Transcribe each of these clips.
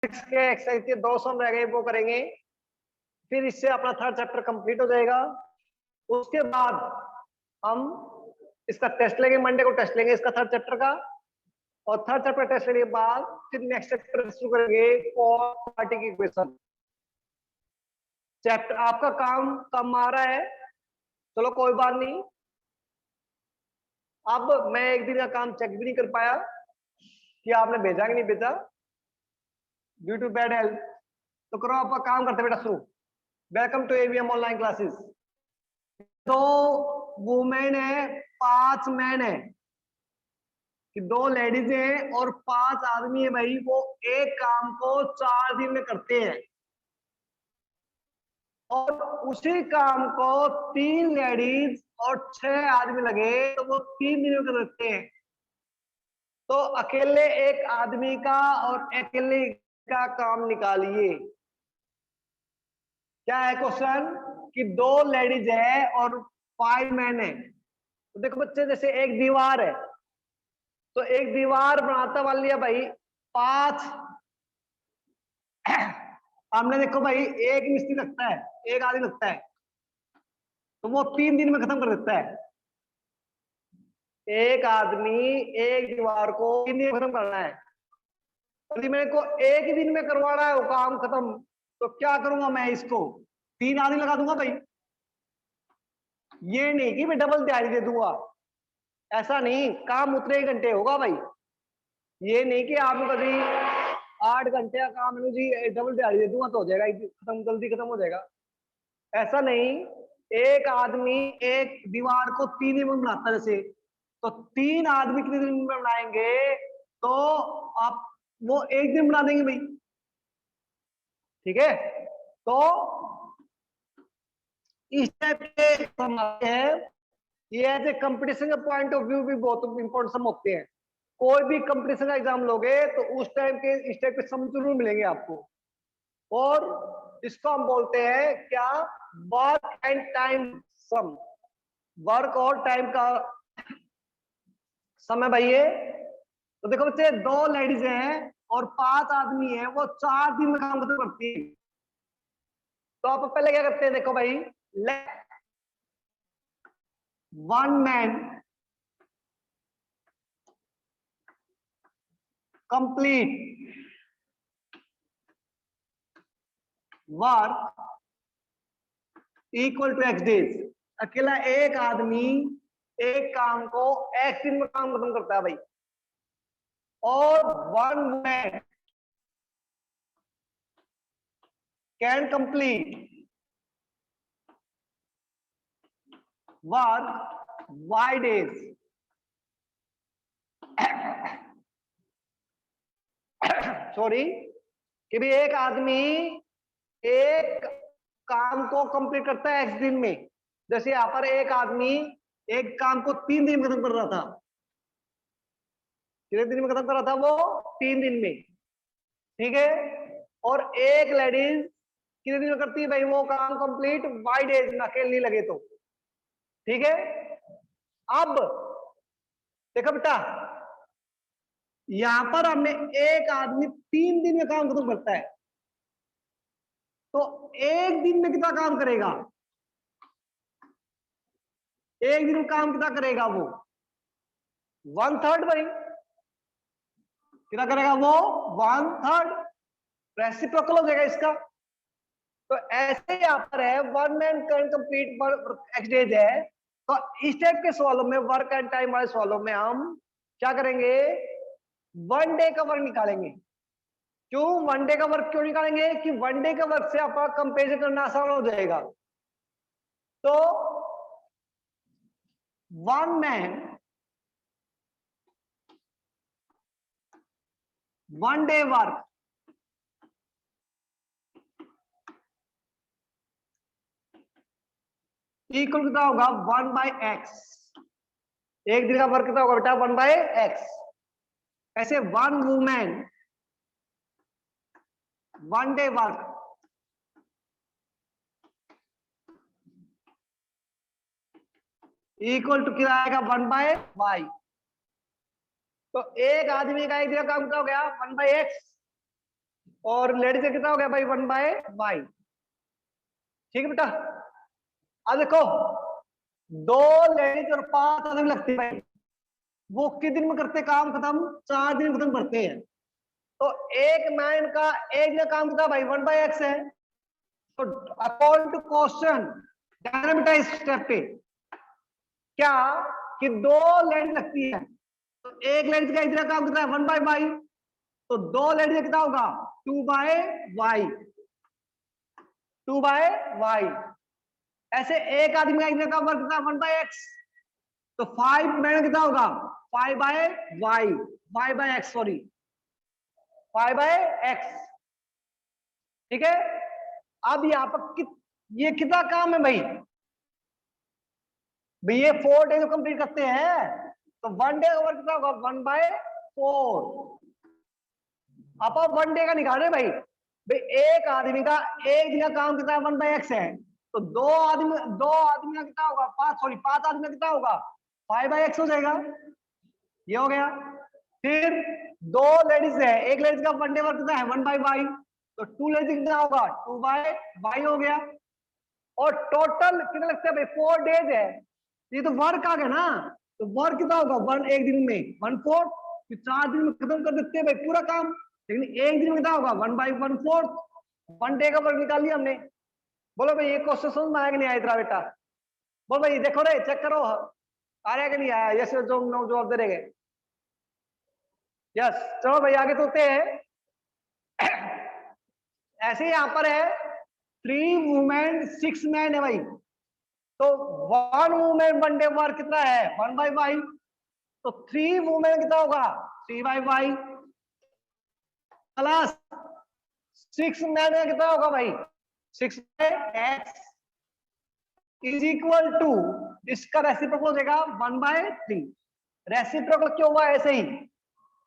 के एक्सरसाइज के 2 सम रह गए वो करेंगे, फिर इससे अपना थर्ड चैप्टर कंप्लीट हो जाएगा। उसके बाद हम इसका टेस्ट लेंगे, मंडे को टेस्ट लेंगे इसका थर्ड चैप्टर का, और थर्ड चैप्टर टेस्ट लेने के बाद फिर नेक्स्ट चैप्टर शुरू करेंगे क्वाड्रेटिक इक्वेशन। चैप्टर आपका काम कम आ रहा है, चलो कोई बात नहीं। अब मैं एक दिन का काम चेक भी नहीं कर पाया कि आपने भेजा कि नहीं भेजा, ड्यू टू बैड हेल्थ। तो करो, आपका काम करते बेटा शुरू। Welcome to AVM online classes. 2 women है, 5 मैन है, कि 2 लेडीज हैं और 5 आदमी है भाई, वो एक काम को 4 दिन में करते हैं, और उसी काम को 3 लेडीज और 6 आदमी लगे तो वो 3 दिन में कर देते हैं। तो अकेले एक आदमी का और अकेले का काम निकालिए। क्या है क्वेश्चन कि 2 लेडीज है और 5 मैन है। तो देखो बच्चे, जैसे एक दीवार है, तो एक दीवार बनाता मान लिया भाई 5, हमने देखो भाई एक मिस्त्री लगता है, एक आदमी लगता है, तो वो 3 दिन में खत्म कर देता है। एक आदमी एक दीवार को 3 दिन में खत्म करना है, यदि मेरे को एक ही दिन में करवाना है वो काम खत्म, तो क्या करूंगा मैं, इसको 3 आदमी लगा दूंगा भाई। ये नहीं कि मैं डबल दिहाड़ी दे दूंगा, ऐसा नहीं, काम उतने ही घंटे होगा भाई। ये नहीं कि आप कभी 8 घंटे का काम है जी, डबल दिहाड़ी दे दूंगा तो हो जाएगा, खत्म, जल्दी खत्म हो जाएगा, ऐसा नहीं। एक आदमी एक दीवार को 3 दिन में बनाता है, जैसे तो 3 आदमी कितने दिन में बनाएंगे, तो आप वो एक दिन बना देंगे भाई, ठीक है। तो इस टाइप के सम है, ये एज ए कंपटीशन के पॉइंट ऑफ व्यू भी बहुत इंपॉर्टेंट सम होते हैं। कोई भी कंपटीशन का एग्जाम लोगे तो उस टाइम के इस टाइप के सम जरूर मिलेंगे आपको, और इसको हम बोलते हैं क्या, work and time sum, work और टाइम का सम है भाई ये। तो देखो बच्चे, 2 लेडीज हैं और 5 आदमी हैं, वो 4 दिन में काम खत्म करती है। तो आप पहले क्या करते हैं, देखो भाई, let 1 man complete work equal to X days. अकेला एक आदमी एक काम को एक्स दिन में काम खत्म करता है भाई, और 1 man can complete work Y days. Sorry, कि भी एक आदमी एक काम को कंप्लीट करता है एक्स दिन में। जैसे यहां पर एक आदमी एक काम को 3 दिन में खत्म कर रहा था, कितने दिन में खत्म कर रहा था वो, 3 दिन में, ठीक है। और एक लेडीज कितने दिन में करती है भाई वो काम कंप्लीट, वाई डेज में, अकेले लगे तो, ठीक है। अब देखो बेटा, यहां पर हमने एक आदमी 3 दिन में काम खत्म करता है, तो एक दिन में कितना काम करेगा, एक दिन में काम कितना करेगा वो, 1/3 भाई, कितना करेगा वो, 1/3, रेसिप्रोकल हो जाएगा इसका। तो ऐसे यहाँ पर है 1 man can complete work ex days है। तो इस टाइप के सवालों में, वर्क एंड टाइम वाले सवालों में हम क्या करेंगे, 1 डे का वर्क निकालेंगे। क्यों 1 डे का वर्क क्यों निकालेंगे, कि 1 डे का वर्क से आपका कंपेरिजन करना आसान हो जाएगा। तो 1 मैन 1 डे वर्क इक्वल कितना होगा, 1/x। एक दिन का वर्क कितना होगा बेटा, 1/x। ऐसे 1 women 1 day work equal to कितना आएगा, 1/y। तो एक आदमी का एक दिन का काम कितना हो गया, 1/x। और लेडीज का कितना हो गया भाई 1/y। ठीक है बेटा। अब देखो 2 लेडीज और 5 आदमी लगते हैं भाई, वो कितने दिन में करते काम खत्म? 4 दिन में खत्म करते हैं। तो एक मैन का एक दिन काम कितना भाई 1/x है। तो अकॉर्डिंग टू क्वेश्चन ध्यान बेटा इस स्टेप पे, क्या कि 2 लेडीज लगती है, तो एक लेडीज का इतना काम कितना है 1/y, तो 2 लेडीज का कितना होगा 2/y, 2/y। ऐसे एक आदमी का इतना काम वर्क कितना 1/x, तो 5 मैन कितना होगा 5/y, 5/x सॉरी 5/x। ठीक है। अब यहाँ पर ये कितना काम है भाई? ये 4 डे जो कंप्लीट करते हैं, तो 1 डे का वर्क कितना होगा 1/4। आप 1 डे का निकाल रहे भाई, एक आदमी का एक दिन का काम कितना 1/x है, तो 2 आदमी का कितना होगा 5 आदमी का कितना होगा 5/x हो जाएगा। ये हो गया। फिर 2 लेडीज है, एक लेडीज का 1 डे वर्क कितना है 1/y, तो 2 लेडीज कितना होगा 2/y हो गया। और टोटल कितना लगता है भाई 4 डेज है, ये तो वर्क आ गया ना, तो वर्क कितना होगा एक दिन में 1/4, 4 दिन में खत्म कर देते हैं भाई पूरा काम, लेकिन एक दिन में कितना होगा 1/1/4। 1 डे का वर्क निकाल लिया हमने। बोलो भाई ये क्वेश्चन समझ में आया कि नहीं आया तेरा बेटा? बोल भाई देखो रे चेक करो आ रहा है कि नहीं आया, यस जो नो जवाब दे रहे। यस चलो भाई आगे चलते हैं। ऐसे ही यहां पर है 3 वुमेन 6 मैन है भाई, तो 1 वुमेन 1 डे वर्क कितना है 1/y, तो 3 वुमेन कितना होगा 3/y प्लस 6 मैन का कितना होगा भाई 6/x इज इक्वल टू, इसका रेसिप्रोकल हो जाएगा 1/3। रेसिप्रोकल क्यों हुआ ऐसे ही,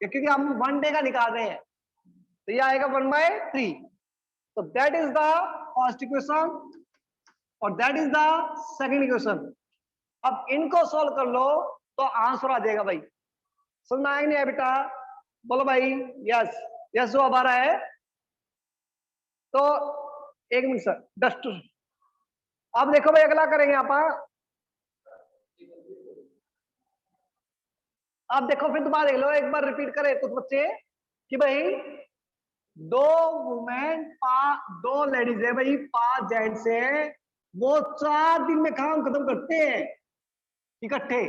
क्योंकि हम 1 डे का निकाल रहे हैं, तो ये आएगा 1/3। तो that is the first equation और that is the second equation. अब इनको सॉल्व कर लो तो आंसर आ जाएगा भाई। समझ में आया नहीं है बेटा? बोलो भाई यस। यस जो अब आ रहा है। तो 1 मिनट सर डस्ट। अब देखो भाई अगला करेंगे आप। अब देखो फिर दोबारा देख लो, एक बार रिपीट करें कुछ बच्चे कि भाई 2 वुमेन 2 लेडीज है भाई 5 जेंट्स है, वो 4 दिन में काम खत्म करते हैं इकट्ठे।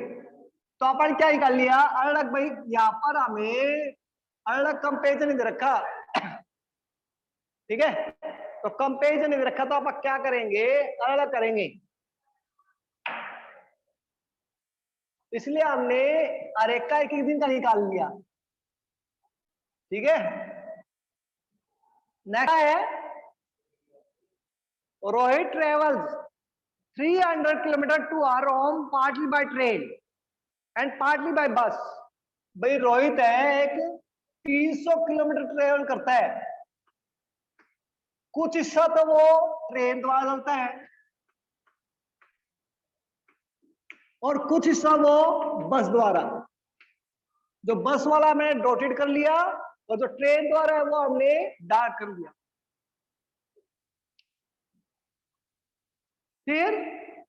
तो अपन क्या निकाल लिया अलग भाई, यहाँ पर हमें अलग कंपेरिजन नहीं दे रखा। ठीक है, तो कंपेरिजन नहीं दे रखा, तो आप क्या करेंगे अलग करेंगे, इसलिए हमने अरेका का एक दिन का निकाल लिया। ठीक है। नेक्स्ट है Rohit travels 300 kilometre to our home partly by train and partly by bus. भाई रोहित है एक 300 किलोमीटर ट्रेवल करता है, कुछ हिस्सा तो वो ट्रेन द्वारा चलता है और कुछ हिस्सा वो बस द्वारा। जो बस वाला हमने डॉटेड कर लिया और जो ट्रेन द्वारा है वो हमने डार्क कर दिया। फिर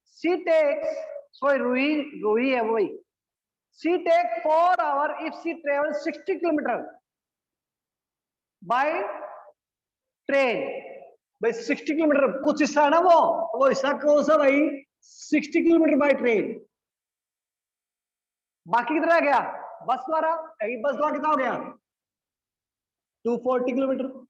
सी टेक्स सॉरी रूही है वही, she take 4 hour if she travel 60 kilometre by train. भाई 60 किलोमीटर कुछ हिस्सा है ना, वो हिस्सा कौन सा भाई 60 किलोमीटर बाय ट्रेन, बाकी कितना गया बस द्वारा। बस द्वारा कितना हो गया 240 किलोमीटर।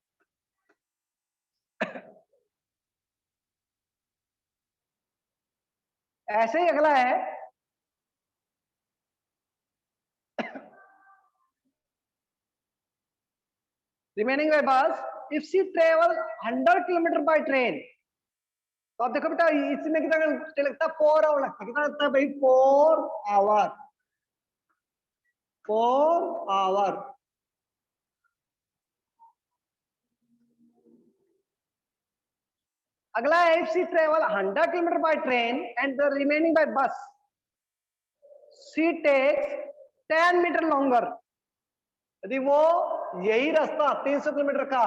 ऐसे ही अगला है remaining by bus if she travel 100 kilometre by train. तो आप देखो बेटा इसमें कितना लगता है 4 आवर लगता है, कितना लगता है भाई 4 आवर 4 आवर। अगला है if she travel 100 kilometre by train and the remaining by bus she takes 10 metre longer. यदि वो यही रास्ता 300 किलोमीटर का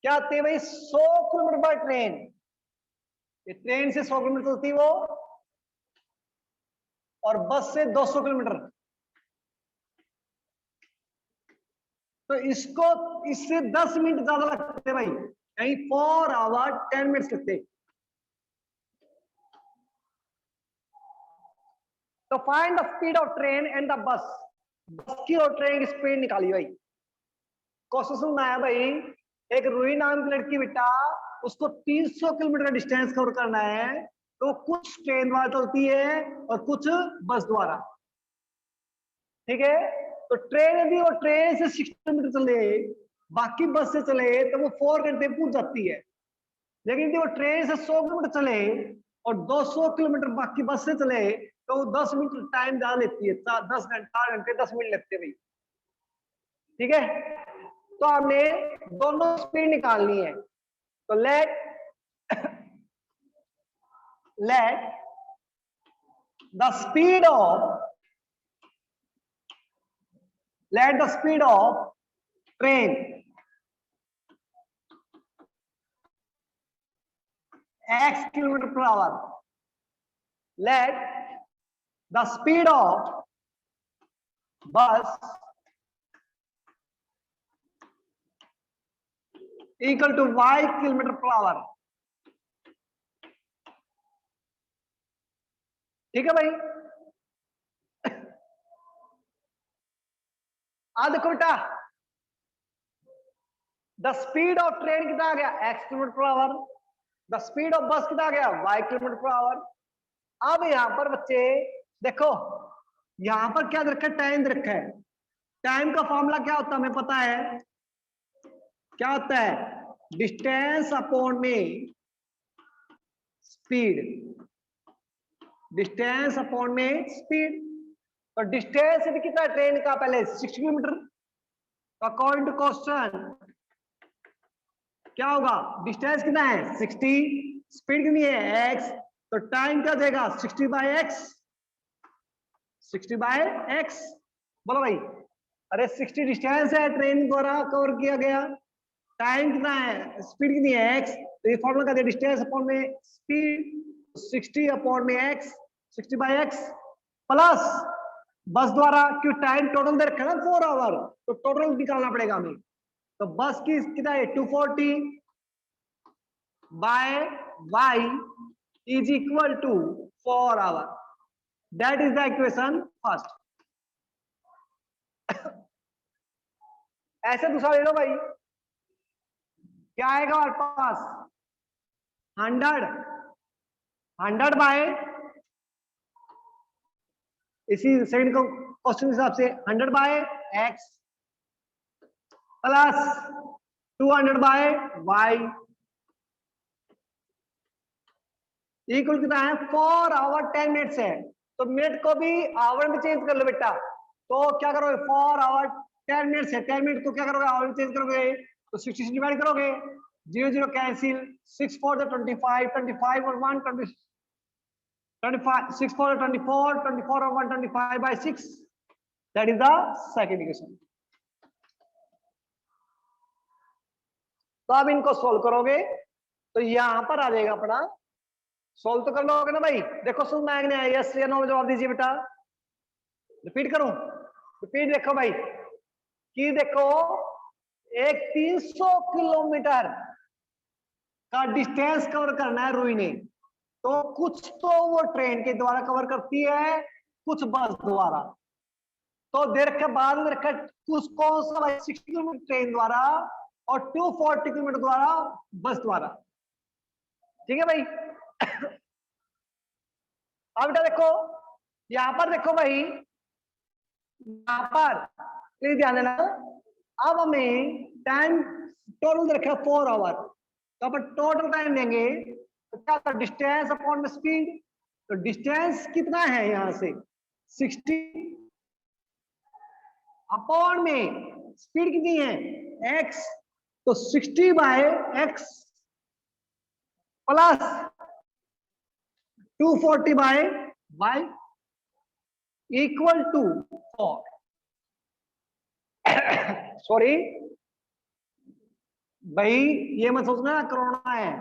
क्या आती है भाई 100 किलोमीटर बाय ट्रेन, ये ट्रेन से 100 किलोमीटर चलती है वो, और बस से 200 किलोमीटर। तो इसको इससे 10 मिनट ज्यादा लगते भाई, यानी 4 आवर 10 मिनट्स लगते। तो find the speed of train and the bus, बस की और ट्रेन की स्पीड निकाली भाई। क्वेश्चन में आया भाई, एक रूही नाम की लड़की बेटा, उसको 300 किलोमीटर का डिस्टेंस कवर करना है, तो कुछ ट्रेन द्वारा चलती है और कुछ बस द्वारा, ठीक है। तो ट्रेन यदि वो ट्रेन से 60 किलोमीटर चले, बाकी बस से चले, तो वो 4 घंटे पहुंच जाती है। लेकिन यदि वो ट्रेन से 100 किलोमीटर चले और 200 किलोमीटर बाकी बस से चले, तो वो 10 मिनट टाइम ज्यादा लेती है, 4 घंटे 10 मिनट लगते भाई, ठीक है। तो हमने दोनों स्पीड निकालनी है। तो let the speed of train x kilometre per hour, let the speed of bus equal to y kilometre per hour, ठीक है भाई। आ देखो बेटा, द स्पीड ऑफ ट्रेन कितना आ गया x kilometre per hour, the speed of बस कितना आ गया y किलोमीटर पर आवर। अब यहां पर बच्चे देखो, यहां पर क्या रखा है, टाइम रखा है। टाइम का फॉर्मूला क्या होता है हमें पता है, क्या होता है, डिस्टेंस अपॉन में स्पीड, डिस्टेंस अपॉन में स्पीड। तो डिस्टेंस भी कितना ट्रेन का, पहले 60 किलोमीटर। अकॉर्डिंग टू क्वेश्चन क्या होगा, डिस्टेंस कितना है 60, स्पीड कितनी है x, तो टाइम क्या देगा 60 बाय x, 60 बाय x। बोलो भाई, अरे 60 डिस्टेंस है ट्रेन द्वारा कवर किया गया, टाइम कितना है, स्पीड कितनी है x, तो ये फॉर्मूला कहते हैं डिस्टेंस अपॉन में स्पीड, 60 अपॉन में x, 60 बाय x प्लस बस द्वारा, क्यों टाइम टोटल दे रखा है ना 4 आवर, तो टोटल निकालना पड़ेगा हमें। तो बस की कितना है 240 by y is equal to 4 hour, that is the equation first. ऐसे दूसरा ले लो भाई, क्या आएगा हमारे पास 100 बाय, इसी सेकंड को क्वेश्चन के हिसाब से 100 by x plus 200 by y equal कितना है 4 आवर 10 मिनट्स है। तो मिनट को भी आवर में चेंज कर लो बेटा, तो क्या करोगे 4 आवर 10 मिनट्स है, 10 मिनट को क्या करोगे आवर में चेंज करोगे, तो 60 से डिवाइड करोगे, 0 0 कैंसिल, 6 4 the 25, 25 और 1 25, 6 4 24, 24 और 1 25 by 6, that is the second equation। तो अब इनको सोल्व करोगे तो यहां पर आ जाएगा अपना, सोल्व तो कर लोगे ना भाई। देखो सुन मैग ने यस या नो में जवाब दीजिए बेटा, रिपीट करूं, रिपीट देखो भाई कि देखो एक 300 किलोमीटर का डिस्टेंस कवर करना है रूही ने, तो कुछ तो वो ट्रेन के द्वारा कवर करती है, कुछ बस द्वारा। तो देर के बाद में रखा कुछ कौन सा भाई 60 किलोमीटर ट्रेन द्वारा और 240 किलोमीटर द्वारा बस द्वारा, ठीक है भाई। अब बेटा देखो, यहां पर देखो भाई, यहां पर प्लीज ध्यान देना, अब हमें टाइम टोटल रखा 4 आवर, तो अपन टोटल टाइम देंगे तो क्या था डिस्टेंस अपॉन में स्पीड, तो डिस्टेंस कितना है यहां से 60 अपॉन में स्पीड कितनी है x, तो 60 by x plus 240 by y equal to 4, sorry भाई ये मत सोचना कोरोना है,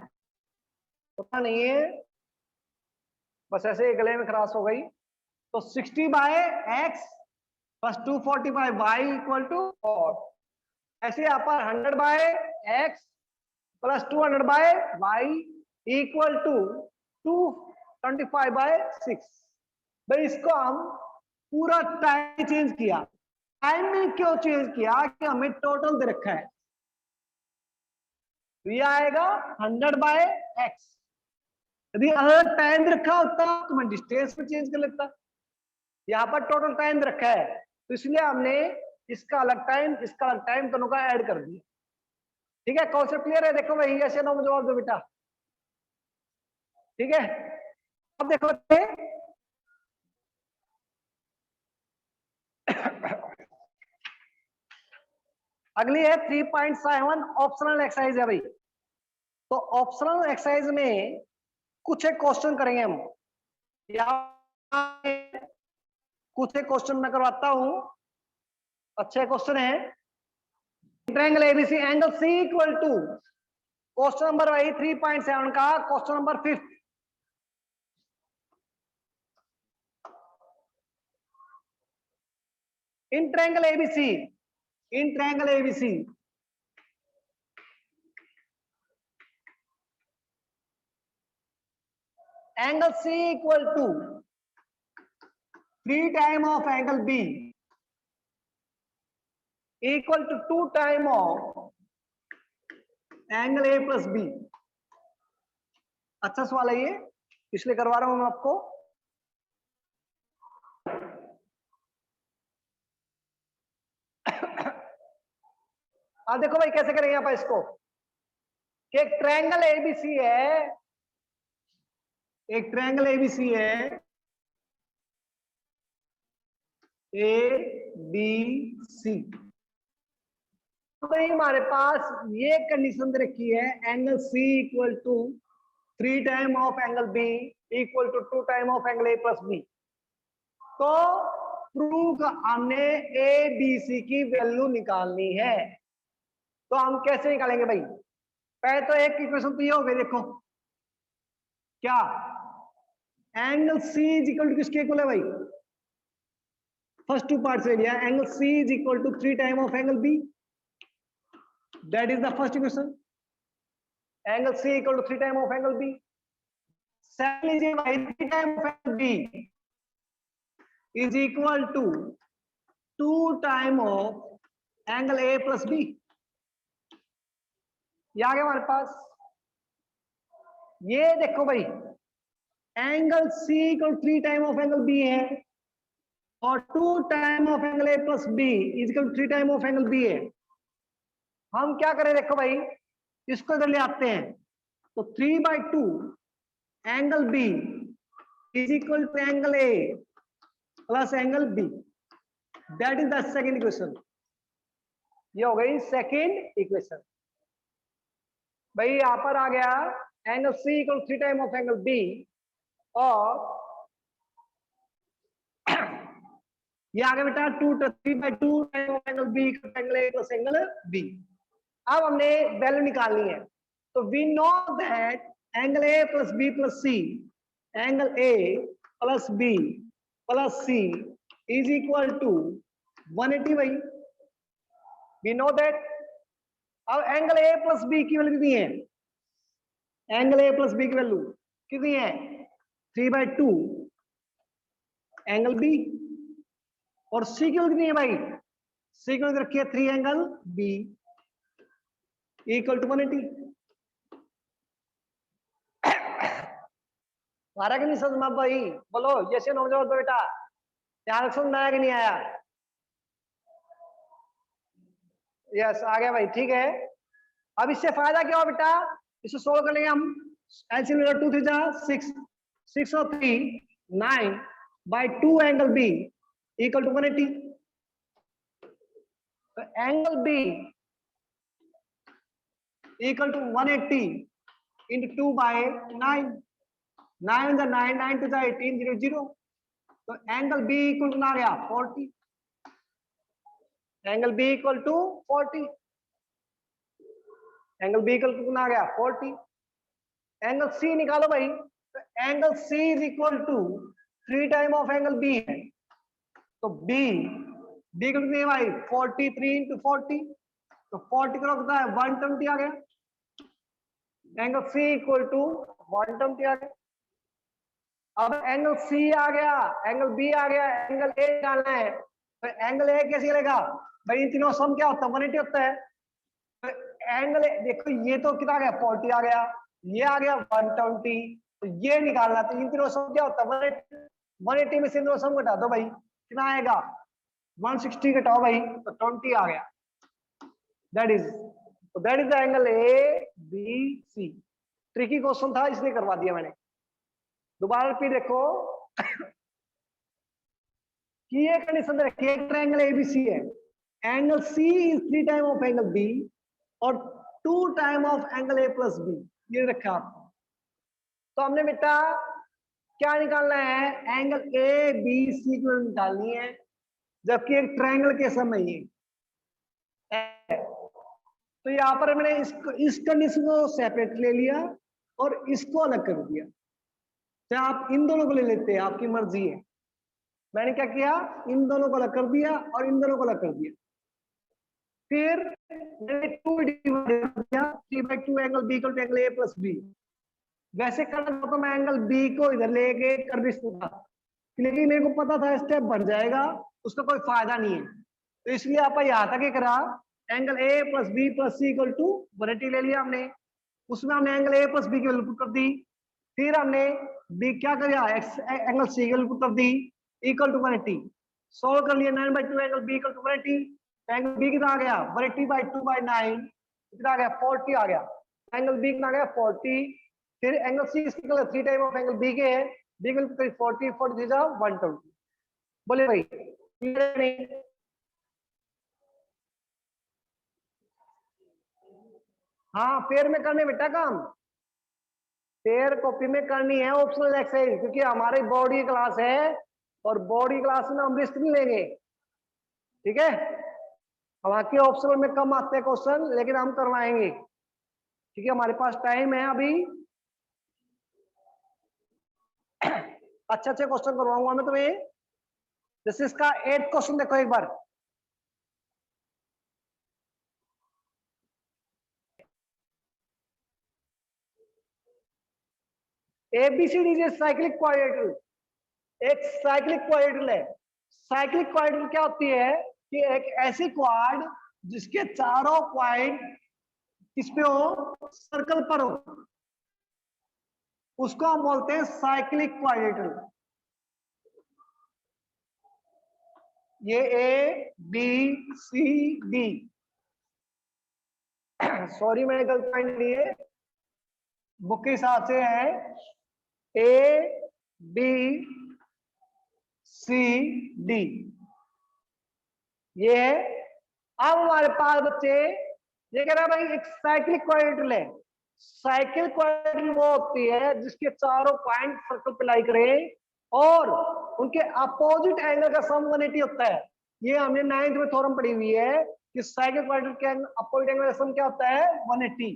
पता नहीं है, बस ऐसे गले में खराश हो गई। तो 60 by X plus 245 Y equal to 4। ऐसे यहाँ पर 100 by X plus 200 by Y equal to 225 by 6। भाई इसको हम पूरा टाइम चेंज किया। टाइम में क्यों चेंज किया कि हमें टोटल दे रखा है, तो ये आएगा 100 बाय एक्स। यदि अगर टाइम रखा होता तो मैं डिस्टेंस में चेंज कर लेता। यहाँ पर टोटल टाइम रखा है तो इसलिए हमने इसका अलग टाइम इसका अलग टाइम दोनों का ऐड कर दिया। ठीक है, कॉन्सेप्ट क्लियर है? देखो भाई ऐसे ना जवाब दो बेटा। ठीक है, अब देखो अगली है 3.7 ऑप्शनल एक्सरसाइज है भाई। तो ऑप्शनल एक्सरसाइज में कुछ एक क्वेश्चन करेंगे हम। कुछ एक क्वेश्चन मैं करवाता हूं, अच्छे क्वेश्चन है। Triangle ABC angle C equal to, question number वही 3.7 का question number 5। In triangle ABC, in triangle ABC angle C equal to 3 time of angle B equal to 2 time of angle A plus B. अच्छा सवाल है ये, इसलिए करवा रहा हूं मैं आपको। अब देखो भाई कैसे करेंगे आप इसको, कि एक ट्रायंगल एबीसी है, एक ट्रायंगल एबीसी है, ए बी सी। भाई हमारे पास ये कंडीशन दे रखी है, angle C equal to 3 time of angle B equal to 2 time of angle A plus B. तो प्रूव हमने ए बी सी की वैल्यू निकालनी है। तो हम कैसे निकालेंगे भाई? पहले तो एक इक्वेशन तो ये हो गई, देखो क्या angle C is equal to किसके इक्वल है भाई? फर्स्ट टू पार्ट से लिया, angle C is equal to 3 time of angle B, that is the first equation. Angle C equal to 3 time of angle B. Second लीजिए भाई 3 time of angle B is equal to 2 time of angle A plus B. ये आ गया हमारे पास। ये देखो भाई angle C equal 3 time of angle B है और 2 time of angle A plus B is equal 3 time of angle B है। हम क्या करें, देखो भाई इसको इधर ले आते हैं, तो 3/2 angle B is equal to angle A plus angle B, that is the second equation. ये हो गई सेकेंड इक्वेशन। भाई यहां पर आ गया angle C equal 3 time of angle B और ये आ गया बेटा 3/2 time of angle B angle A plus angle B. अब हमने वैल्यू निकालनी है, तो we know that angle A plus B plus C, angle A plus B plus C is equal to 180 भाई, वी नो दैट। अब angle A plus B की value कितनी है? एंगल ए प्लस बी की value कितनी है? 3/2 angle B. और सी की वैल्यू कितनी है भाई? सी की वैल्यू रखी है 3 एंगल बी इक्वल टू 180। मारा कि नहीं समझ में भाई? बोलो यस या नो जवाब दो बेटा। ध्यान समझ में आया कि नहीं आया? यस आ गया भाई, ठीक है। अब इससे फायदा क्या हो बेटा, इसे सोल्व कर लेंगे हम। एलसीएम लेगा 2 3 जा 6, 6 और 3 9 by 2 angle B equal to 180। तो angle B equal to 180 into 2 by 9, 9 9 9 2 18 0 0। तो एंगल बी इक्वल टू आ गया 40, angle B equal to 40। Angle B equal कितना आ गया 40। एंगल सी निकालो भाई, तो angle C is equal to 3 time of angle B है, तो बी बी कितनी है भाई 43 इंटू 40, तो 40 का कितना है 120 आ गया। एंगल सी इक्वल टू 120 आ गया। अब एंगल सी आ गया, एंगल बी आ गया, एंगल ए निकालना है, तो एंगल ए कैसे चलेगा भाई, इन तीनों सम क्या होता है 180 होता है। तो एंगल देखो ये तो कितना आ गया 40 आ गया, ये आ गया 120, तो ये निकालना, तो इन तीनों सम क्या होता है 180 में से इन दोनों सम घटा दो भाई, कितना आएगा 160 घटाओ भाई, तो 20 आ गया। That is the angle A B C. Tricky question था इसलिए करवा दिया मैंने। दोबारा रिपीट देखो कि ये कंडीशन रखिए, एक ट्रायंगल एबीसी है, angle C is 3 time of angle B और 2 time of angle A plus B, ये रखा आपको। तो हमने बेटा क्या निकालना है, एंगल ए बी सी की वैल्यू निकालनी है, जबकि एक ट्रायंगल के समय ये तो यहां पर मैंने इस कंडीशन को सेपरेट ले लिया और इसको अलग कर दिया। चाहे आप इन दोनों को ले लेते हैं, आपकी मर्जी है। मैंने क्या किया, इन दोनों को अलग कर दिया और इन दोनों को अलग कर दिया। फिर मैंने 2 डिवाइड कर दिया, 3/2 angle B equal to angle A plus B. वैसे करना तो मैं एंगल बी को इधर लेके कर भी सकता, लेकिन मेरे को पता था स्टेप बढ़ जाएगा, उसका कोई फायदा नहीं है, तो इसलिए आप यहां तक ही करा, angle A plus B plus C equal to 180 ले लिया हमने, उसमें हमने एंगल ए प्लस बी की वैल्यू पुट कर दी, फिर हमने बी क्या किया एंगल सी की वैल्यू पुट कर दी इक्वल टू 180, सोल्व कर लिया 9/2 angle B equal to 180, angle B कितना आ गया 180/2/9 कितना आ गया 40 आ गया, एंगल बी कितना आ गया 40। फिर एंगल सी इसकी 3 टाइम ऑफ एंगल बी के है, बी इक्वल टू 40 40 120। बोले भाई क्लियर नहीं? हाँ पेयर में करने बेटा काम, पेयर कॉपी में करनी है ऑप्शनल एक्सरसाइज, क्योंकि हमारी बॉडी क्लास है और बॉडी क्लास में हम रिस्क नहीं लेंगे, ठीक है। हालांकि ऑप्शनल में कम आते हैं क्वेश्चन, लेकिन हम करवाएंगे क्योंकि हमारे पास टाइम है अभी। अच्छे अच्छे क्वेश्चन करवाऊंगा मैं तुम्हें। जैसे इसका 8th क्वेश्चन देखो एक बार, एबीसीडी साइक्लिक क्वाड्रेटल, एक साइक्लिक क्वाड्रेटल है। साइक्लिक क्वाड्रेटल क्या होती है कि एक ऐसी क्वाड जिसके चारों पॉइंट किस पे हो, सर्कल पर हो, उसको हम बोलते हैं साइक्लिक क्वाड्रेटल। ये A B C D, sorry मैंने गलत पॉइंट लिए, बुक के हिसाब से है ए बी सी डी, ये है। अब हमारे पास बच्चे ये कह रहा है भाई एक साइक्लिक क्वाड्रेटल है। साइकिल क्वाड्रेटल वो होती है जिसके चारों पॉइंट सर्कल पे लाई करे और उनके अपोजिट एंगल का सम 180 होता है। ये हमने 9th में थ्योरम पढ़ी हुई है कि साइकिल क्वाड्रेटल के अपोजिट एंगल का सम क्या होता है 180,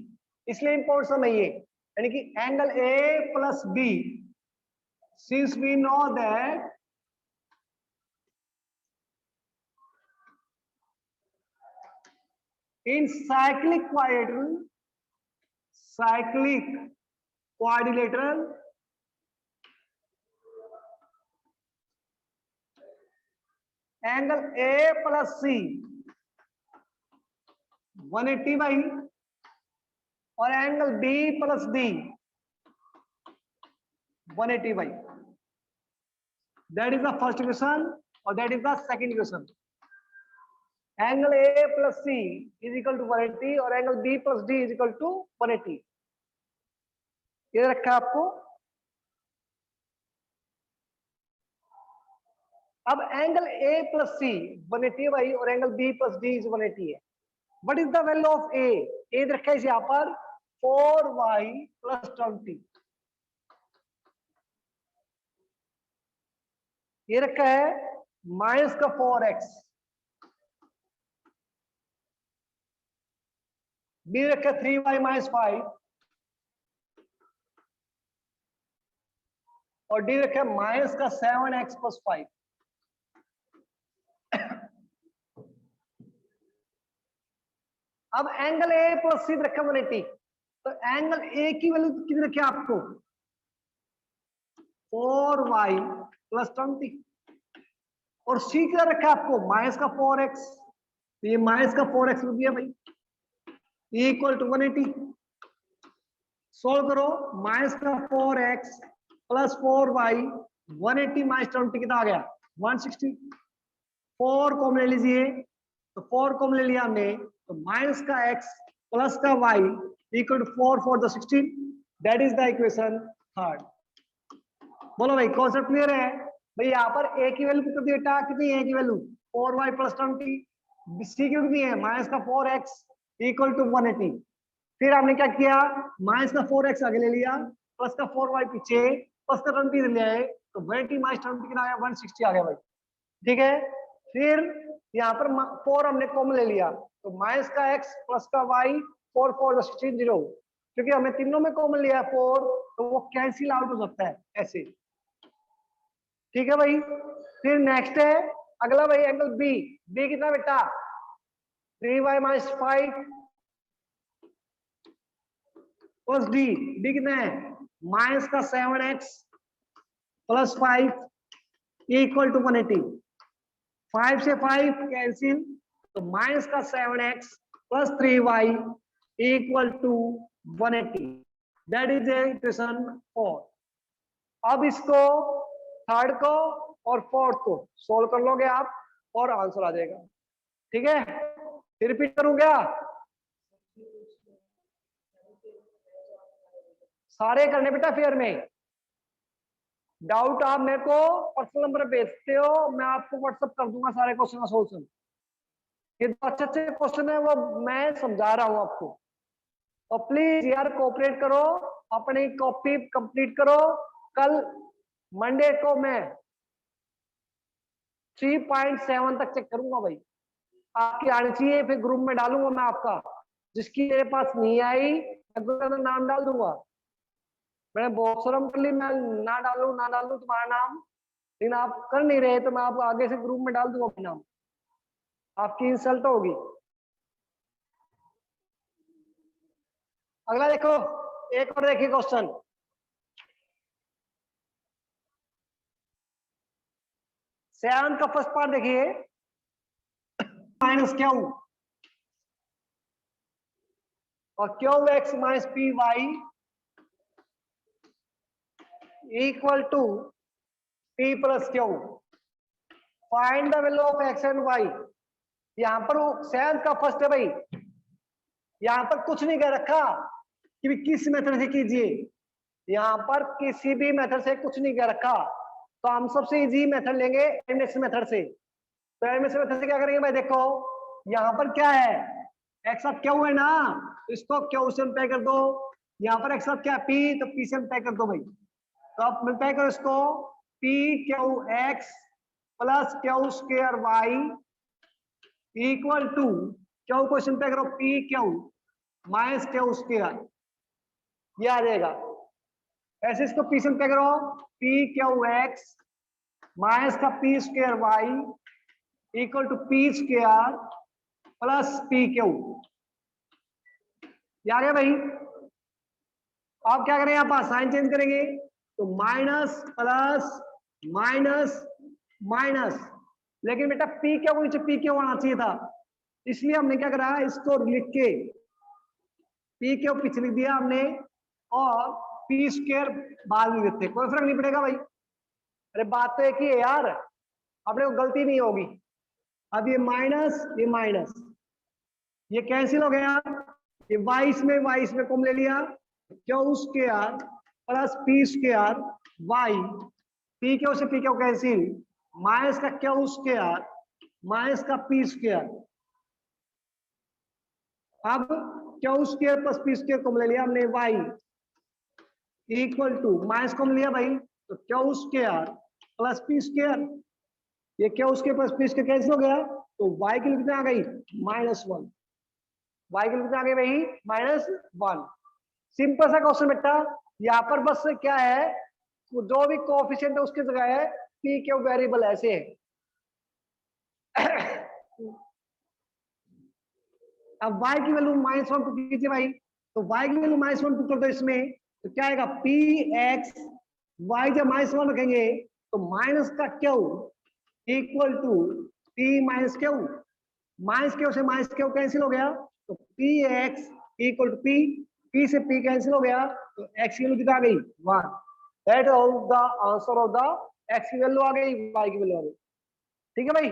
इसलिए इंपॉर्टेंट सम है ये, यानी कि angle A plus B, since we know that in cyclic quadrilateral angle A plus C 180 भाई और एंगल बी प्लस डी 180 भाई, that is the first equation और that is the second equation. Angle A plus C is equal to 180 और angle B plus D is equal to 180, ये रखा आपको। अब angle A plus C 180 भाई और angle B plus D is 180 है। What is the value of A, A रखा है यहां पर 4y प्लस 20, ये रखा है माइनस का 4x, बी रखा 3y माइनस 5 और डी रखा माइनस का 7x प्लस 5। अब एंगल ए प्लस सी रखा 180, तो एंगल ए की वैल्यू कितनी रखी आपको 4y प्लस 20 और सी क्या रखा आपको माइनस का 4x, तो ये माइनस का 4x रुक गया भाई इक्वल टू 180। सोल्व करो, माइनस का 4x प्लस 4y 180 माइनस 20 कितना आ गया 160। 4 कॉमन ले लीजिए, तो 4 कॉमन ले लिया हमने, तो माइनस का x प्लस का y इक्वल टू 4 4 द 16, that is the equation third. बोलो भाई कॉन्सेप्ट क्लियर है भाई। यहाँ पर a की वैल्यू कितनी बेटा, कितनी है a की वैल्यू 4y प्लस 20, सी की कितनी है माइनस का 4x इक्वल टू 180। फिर हमने क्या किया, माइनस का 4x आगे ले लिया, प्लस का 4y पीछे, प्लस का 20 ले आए, तो 180 माइनस 20 कितना आया 160 आ गया भाई। ठीक है, फिर यहाँ पर 4 हमने कॉमन ले लिया, तो माइनस का x प्लस का y 4 4 16 0, क्योंकि हमने तीनों में कॉमन लिया 4, तो वो कैंसिल आउट हो सकता है ऐसे। ठीक है भाई, फिर नेक्स्ट है अगला भाई एंगल बी। बी कितना बेटा 3y minus 5 plus D, D कितना है माइनस का 7x प्लस 5 इक्वल टू 180। 5 से 5 कैंसिल, तो माइनस का 7x plus 3y equal to 180, that is equation 4। अब इसको थर्ड को और फोर्थ को सोल्व कर लोगे आप और आंसर आ जाएगा। ठीक है, फिर रिपीट करूं क्या, सारे करने बेटा फेयर में। डाउट आप मेरे को पर्सनल नंबर भेजते हो, मैं आपको व्हाट्सएप कर दूंगा सारे क्वेश्चन का सोल्यूशन। ये तो अच्छे अच्छे क्वेश्चन है, वो मैं समझा रहा हूं आपको, और प्लीज यार कोऑपरेट करो, अपनी कॉपी कंप्लीट करो। कल मंडे को मैं 3.7 तक चेक करूंगा भाई, आपकी आनी चाहिए, फिर ग्रुप में डालूंगा मैं आपका, जिसकी मेरे पास नहीं आई मैं नाम डाल दूंगा। मैंने बहुत शर्म कर ली, मैं ना डालूं तुम्हारा नाम, लेकिन आप कर नहीं रहे, तो मैं आपको आगे से ग्रुप में डाल दूंगा अपना नाम, आपकी इंसल्ट होगी। अगला देखो, एक और देखिए क्वेश्चन, सेवन का फर्स्ट पार्ट देखिए, माइनस क्यू और Q X minus P Y equal to P plus Q, find the value of X and Y. यहां पर सेवन का फर्स्ट है भाई, यहां पर कुछ नहीं कह रखा कि किस मेथड से कीजिए, यहां पर किसी भी मेथड से कुछ नहीं कह रखा, तो हम सबसे इजी मेथड लेंगे एलिमिनेशन मेथड से। तो एलिमिनेशन मेथड से क्या करेंगे भाई, देखो यहां पर क्या है एक्स साथ क्यू है ना, इसको क्यू से मल्टीप्लाई कर दो, यहां पर एक्स साथ क्या पी, तो पी से मल्टीप्लाई कर दो भाई, तो आप मल्टीप्लाई करो इसको, P Q X plus Q square Y equal to Q को सिंपल करो P Q minus Q square, ये आ जाएगा। ऐसे इसको पी से मल्टीप्लाई करो, पी क्यू एक्स माइनस का P square Y equal to P square plus P Q, ये आ गया भाई। अब क्या करें, यहाँ पर साइन चेंज करेंगे, तो माइनस प्लस माइनस माइनस, लेकिन बेटा पी क्यू नीचे पी क्यू आना चाहिए था, इसलिए हमने क्या करा, इसको लिख के पी क्यू पीछे लिख दिया हमने, और पी स्क्वायर बाद में लिखते, कोई फर्क नहीं पड़ेगा भाई। अरे बात तो एक ही है यार, अपने को गलती नहीं होगी। अब ये माइनस ये कैंसिल हो गया, ये वाइस में कॉमन ले लिया, Q square plus P square Y, P Q से पी क्यू कैंसिल, माइनस का क्यू स्क्वायर माइनस का पी स्क्वायर, अब Q square plus P square common ले लिया हमने, Y equal to minus common लिया भाई, तो Q square plus P square, ये Q square plus P square cancel हो गया, तो वाई की लिखने आ गई -1। वाई की वैल्यू कितना आ गई भाई -1। सिंपल सा क्वेश्चन बेटा, यहाँ पर बस क्या है, जो भी कोएफिशिएंट है उसकी जगह है पी क्यू वेरिएबल ऐसे है। अब y की वैल्यू -1 पुट कीजिए भाई, तो y की वैल्यू -1 पुट कर दो इसमें, तो क्या आएगा पी एक्स, y जब -1 रखेंगे तो माइनस का Q equal to P minus Q, minus Q से माइनस क्यू कैंसिल हो गया, तो P X equal to P से p कैंसिल हो गया, तो x की वैल्यू कितना आ गई 1। That all the answer of the x की वैल्यू आ गई, y की वैल्यू आ गई। ठीक है भाई,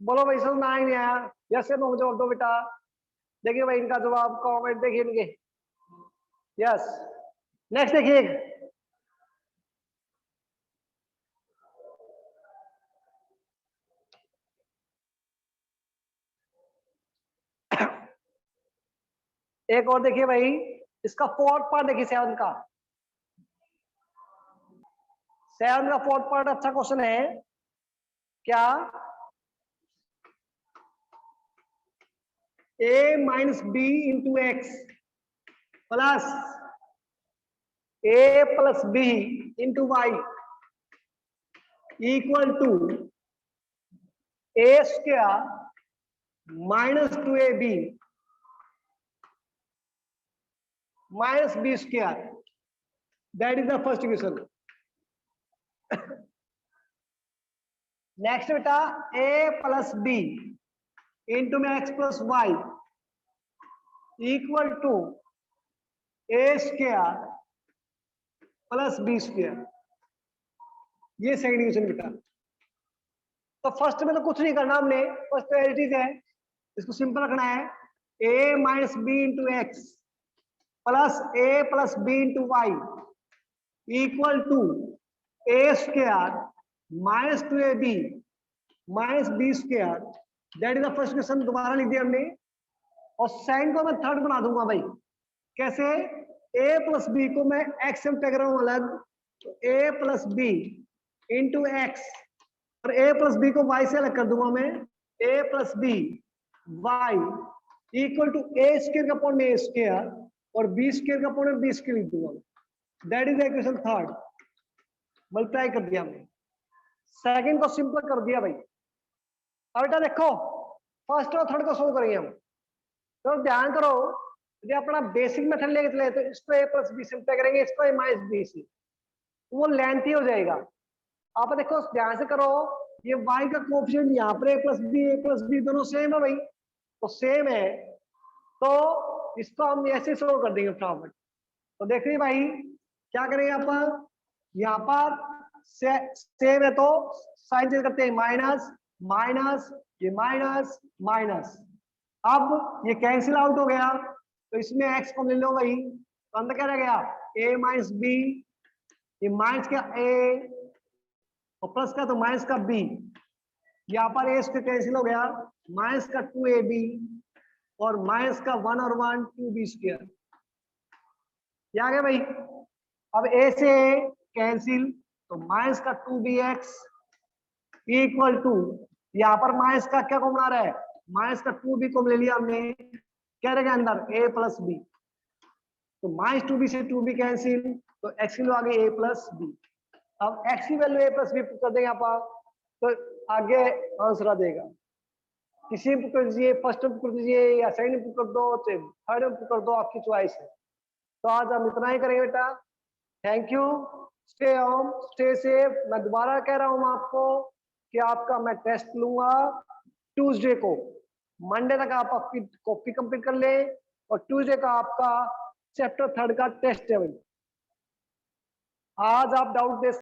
बोलो भाई समझ में आया नहीं आया? यस नो जवाब दो बेटा। देखिए भाई इनका जवाब कमेंट देखिए इनके। यस, नेक्स्ट देखिए, एक और देखिए भाई, इसका फोर्थ पार्ट देखिए, 7 का 4th पार्ट अच्छा क्वेश्चन है क्या, a minus B into X plus a plus B into Y equal to a square -2ab minus B square, that is the first equation. Next बेटा a प्लस बी इंटू में X plus Y equal to a square plus B square, ये second equation बेटा। तो first में तो कुछ नहीं करना हमने, फर्स्ट तो एज इट इज है, इसको सिंपल रखना है, a minus B into X plus a plus B into Y equal to a square -2ab minus B square, that is the first question. दोबारा लिख दिया हमने, और सेकंड को मैं थर्ड बना दूंगा भाई। कैसे? a प्लस बी को मैं x से टैग रहा हूं अलग, तो a plus B into X, और a प्लस बी को y से अलग कर दूंगा मैं, a plus B Y equal to a square का अपॉन में a स्क्वायर और b स्क्वायर का अपॉन में b स्क्वायर लिख दूंगा। That is equation third, multiply कर दिया हमने, सेकंड को सिंपल कर दिया भाई। अब बेटा देखो फर्स्ट और थर्ड को सोल्व करेंगे हम, तो ध्यान करो, यदि अपना बेसिक मेथड लेके चले तो इसको a प्लस बी सिंपल करेंगे, इसको a माइनस बी से, वो लेंथी हो जाएगा। आप देखो ध्यान से करो, ये y का कोएफिशिएंट यहाँ पर a प्लस बी दोनों सेम है भाई, तो सेम है, तो इसको हम ऐसे सोल्व कर देंगे फटाफट। तो देखिए भाई क्या करेंगे आप, यहाँ पर सेम है तो साइन चेंज करते हैं, माइनस माइनस, ये माइनस माइनस, अब ये कैंसिल आउट हो गया, तो इसमें x को ले लो भाई, तो अंदर क्या रह गया a माइनस बी, ये माइनस का a और प्लस का तो माइनस का b, यहाँ पर a से कैंसिल हो गया, माइनस का 2ab और माइनस का 1 और 1 2b स्क्वायर, ये आ गया भाई। अब a से कैंसिल, तो माइनस का 2bx इक्वल टू, यहाँ पर माइनस का क्या कॉमन आ रहा है, माइनस का 2b को ले लिया हमने, क्या रहेगा अंदर a प्लस बी, तो माइनस 2b से 2b कैंसिल, तो x की वैल्यू आ गई a प्लस बी। अब x की वैल्यू a प्लस बी कर देंगे आप, तो आगे आंसर आ देगा। किसी में कर दीजिए, फर्स्ट में कर दीजिए या सेकंड में कर दो, थर्ड में कर दो, आपकी चॉइस है। तो आज हम इतना ही करेंगे बेटा, thank you, stay home stay safe. मैं दोबारा कह रहा हूँ आपको कि आपका मैं टेस्ट लूंगा ट्यूसडे को, मंडे तक आप आपकी कॉपी कंप्लीट कर ले, और ट्यूसडे का आपका चैप्टर 3 का टेस्ट है भाई। आज आप डाउट दे